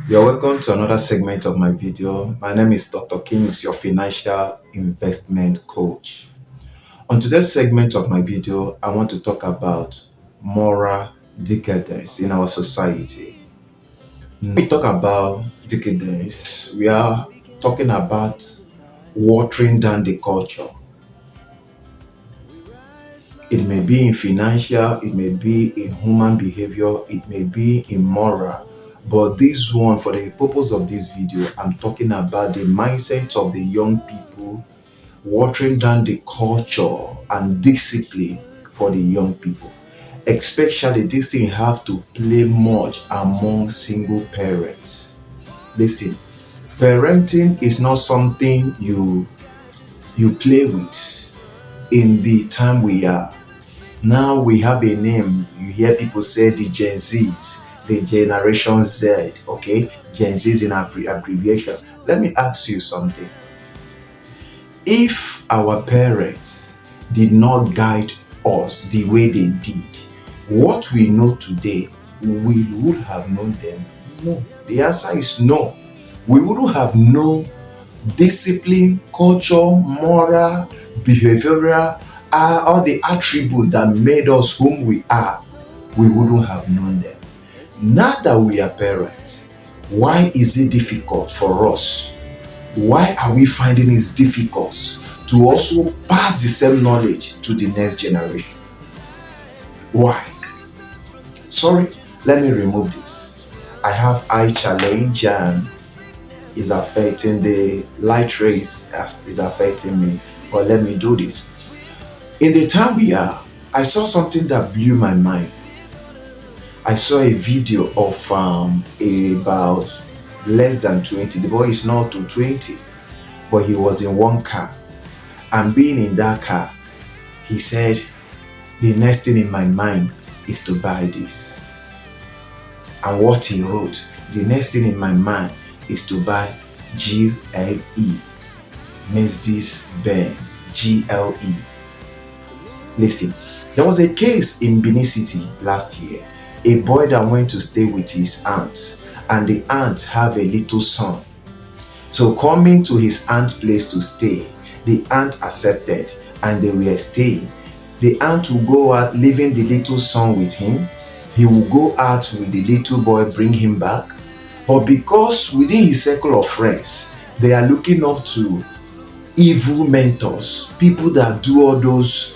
You're welcome to another segment of my video. My name is Dr. Kings, your financial investment coach. On today's segment of my video, I want to talk about moral decadence in our society. When we talk about decadence, we are talking about watering down the culture. It may be in financial, it may be in human behavior, it may be in moral. But this one, for the purpose of this video, I'm talking about the mindset of the young people, watering down the culture and discipline for the young people. Especially this thing have to play much among single parents. Listen, parenting is not something you play with in the time we are. Now we have a name. You hear people say the Gen Zs, the Generation Z, okay? Gen Z is in abbreviation. Let me ask you something. If our parents did not guide us the way they did, what we know today, we would have known them? No. The answer is no. We wouldn't have known discipline, culture, moral, behavioral, all the attributes that made us whom we are. We wouldn't have known them. Now that we are parents, why is it difficult for us? Why are we finding it difficult to also pass the same knowledge to the next generation? Why? Sorry, let me remove this. I have eye challenge and is affecting the light rays is affecting me, but let me do this. In the time we are, I saw something that blew my mind. I saw a video of about less than 20. The boy is not to 20, but he was in one car, and being in that car, he said, the next thing in my mind is to buy this. And what he wrote, the next thing in my mind is to buy GLE, Mercedes Benz, GLE. Listen, there was a case in Benin City last year, a boy that went to stay with his aunt, and the aunt have a little son. So coming to his aunt's place to stay, the aunt accepted and they were staying. The aunt will go out leaving the little son with him. He will go out with the little boy, bring him back. But because within his circle of friends, they are looking up to evil mentors, people that do all those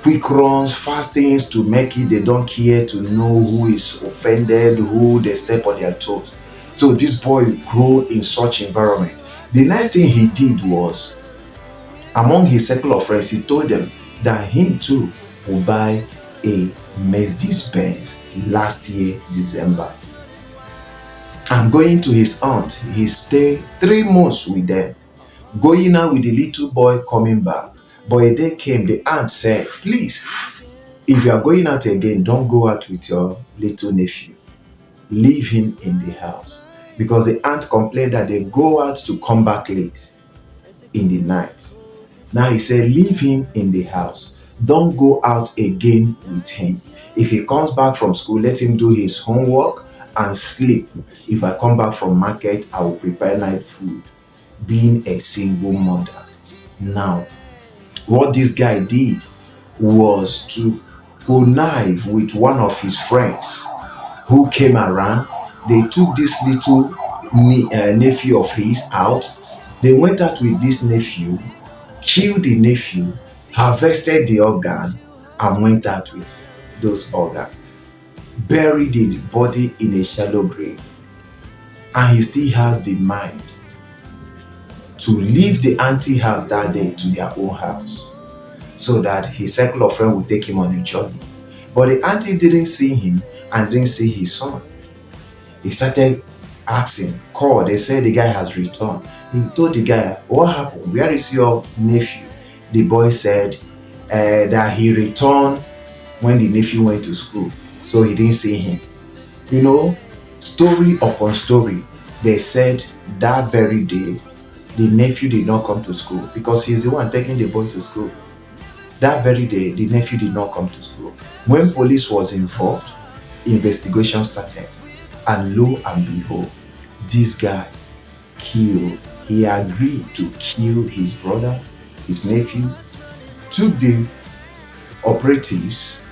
quick runs, fast things to make it, they don't care to know who is offended, who they step on their toes. So this boy grew in such environment. The next thing he did was, among his circle of friends, he told them that him too will buy a Mercedes Benz last year, December. And going to his aunt, he stayed 3 months with them, going out with the little boy, coming back. But a day came, the aunt said, please, if you are going out again, don't go out with your little nephew. Leave him in the house. Because the aunt complained that they go out to come back late in the night. Now he said, leave him in the house. Don't go out again with him. If he comes back from school, let him do his homework and sleep. If I come back from market, I will prepare night food. Being a single mother. Now, what this guy did was to connive with one of his friends who came around. They took this little nephew of his out. They went out with this nephew, killed the nephew, harvested the organ, and went out with those organs. Buried the body in a shallow grave. And he still has the mind to leave the auntie house that day to their own house, so that his circle of friends would take him on a journey. But the auntie didn't see him and didn't see his son. He started asking, call, they said the guy has returned. He told the guy, what happened? Where is your nephew? The boy said that he returned when the nephew went to school, so he didn't see him. You know, story upon story, they said that very day, the nephew did not come to school because he's the one taking the boy to school. That very day, the nephew did not come to school. When police was involved, investigation started. And lo and behold, This guy killed, he agreed to kill his brother, his nephew, took the operatives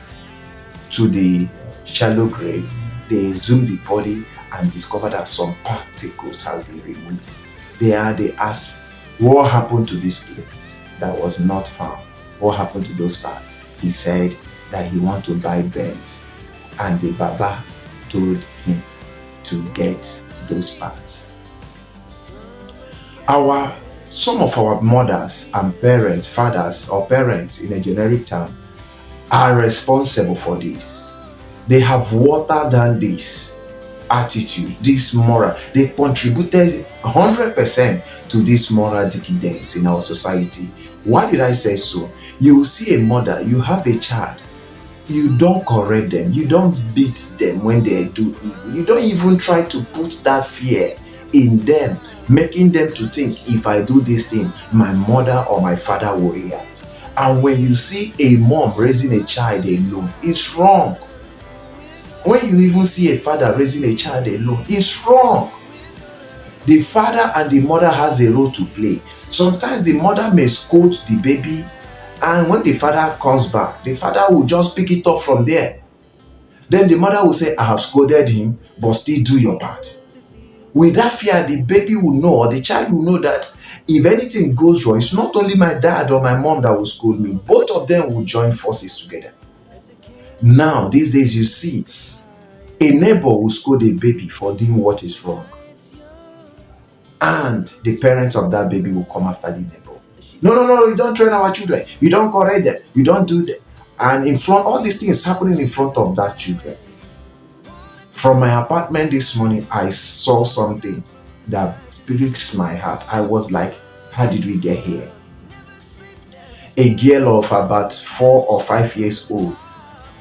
to the shallow grave. They exhumed the body and discovered that some particles has been removed. They asked, what happened to this place that was not found? What happened to those parts? He said that he want to buy Benz, and the Baba told him to get those parts. Some of our mothers and parents, fathers or parents in a generic term, are responsible for this. They have watered down this attitude, this moral. They contributed 100% to this moral decadence in our society. Why did I say so? You see a mother, you have a child, you don't correct them, you don't beat them when they do evil, you don't even try to put that fear in them, making them to think, if I do this thing, my mother or my father will react. And when you see a mom raising a child alone, it's wrong. When you even see a father raising a child alone, it's wrong. The father and the mother has a role to play. Sometimes the mother may scold the baby, and when the father comes back, the father will just pick it up from there. Then the mother will say, I have scolded him, but still do your part. With that fear, the baby will know, or the child will know, that if anything goes wrong, it's not only my dad or my mom that will scold me. Both of them will join forces together. Now, these days, you see, a neighbor will scold a baby for doing what is wrong, and the parents of that baby will come after the neighbor. No, you don't train our children, you don't correct them, you don't do that. And in front, all these things happening in front of that children. From my apartment this morning, I saw something that breaks my heart. I was like, how did we get here? A girl of about 4 or 5 years old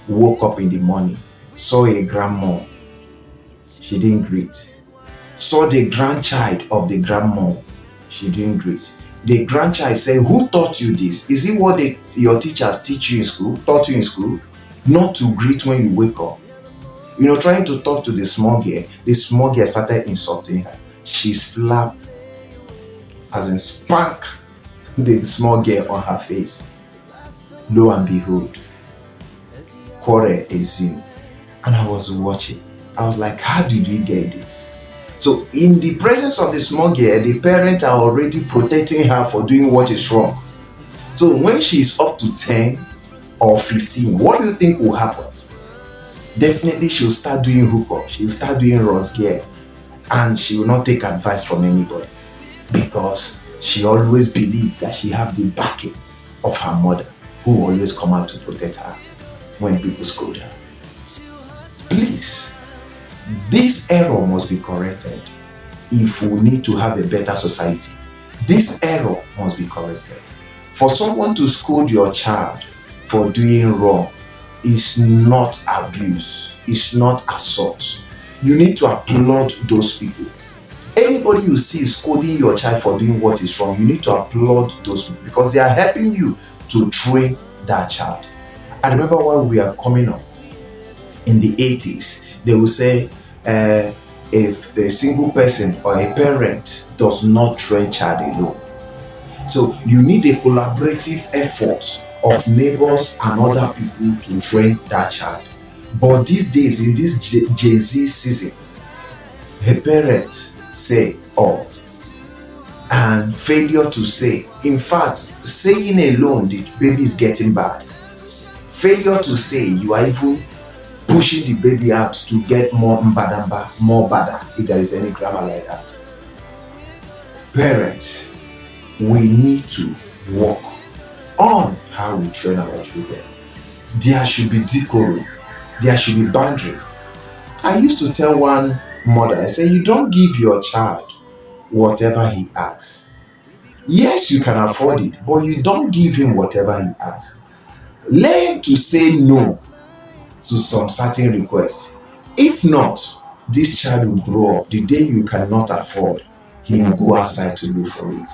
woke up in the morning, saw a grandma, she didn't greet. Saw the grandchild of the grandma, she didn't greet. The grandchild said, who taught you this? Is it what your teachers teach you in school, taught you in school? Not to greet when you wake up. Trying to talk to the small girl started insulting her. She slapped, as in spank, the small girl on her face. Lo and behold, quarrel ensued. And I was watching. I was like, how did we get this? So in the presence of the small girl, the parents are already protecting her for doing what is wrong. So when she's up to 10 or 15, what do you think will happen? Definitely she'll start doing hookup, she'll start doing Ross gear, and she will not take advice from anybody, because she always believed that she have the backing of her mother, who will always come out to protect her when people scold her. Please, this error must be corrected if we need to have a better society. This error must be corrected. For someone to scold your child for doing wrong is not abuse, it's not assault. You need to applaud those people. Anybody you see scolding your child for doing what is wrong, you need to applaud those people, because they are helping you to train that child. I remember when we are coming up in the 80s, they will say, if a single person or a parent does not train child alone. So you need a collaborative effort of neighbors and other people to train that child. But these days, in this Jay-Z season, a parent say all, and failure to say. In fact, saying alone, the baby is getting bad. Failure to say, you are even pushing the baby out to get more mbadamba, more bada, if there is any grammar like that. Parents, we need to work on how we train our children. There should be decorum, there should be boundary. I used to tell one mother, I say, you don't give your child whatever he asks. Yes, you can afford it, but you don't give him whatever he asks. Learn to say no to some certain requests. If not, this child will grow up. The day you cannot afford, he will go outside to look for it.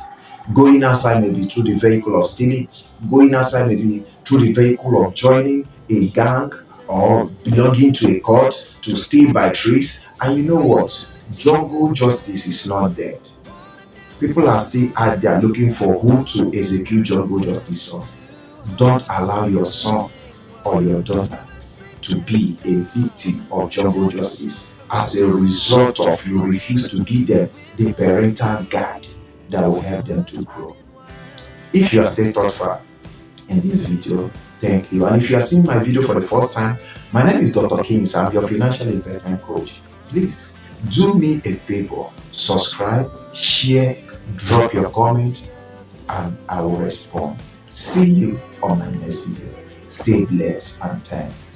Going outside may be through the vehicle of stealing. Going outside may be through the vehicle of joining a gang or belonging to a cult to steal by trees. And you know what? Jungle justice is not dead. People are still out there looking for who to execute jungle justice on. Don't allow your son or your daughter to be a victim of jungle justice as a result of you refuse to give them the parental guide that will help them to grow. If you are still thoughtful in this video, thank you. And if you are seeing my video for the first time, my name is Dr. Kings. I'm your financial investment coach. Please do me a favor, subscribe, share, drop your comment, and I will respond. See you on my next video. Stay blessed and thanks.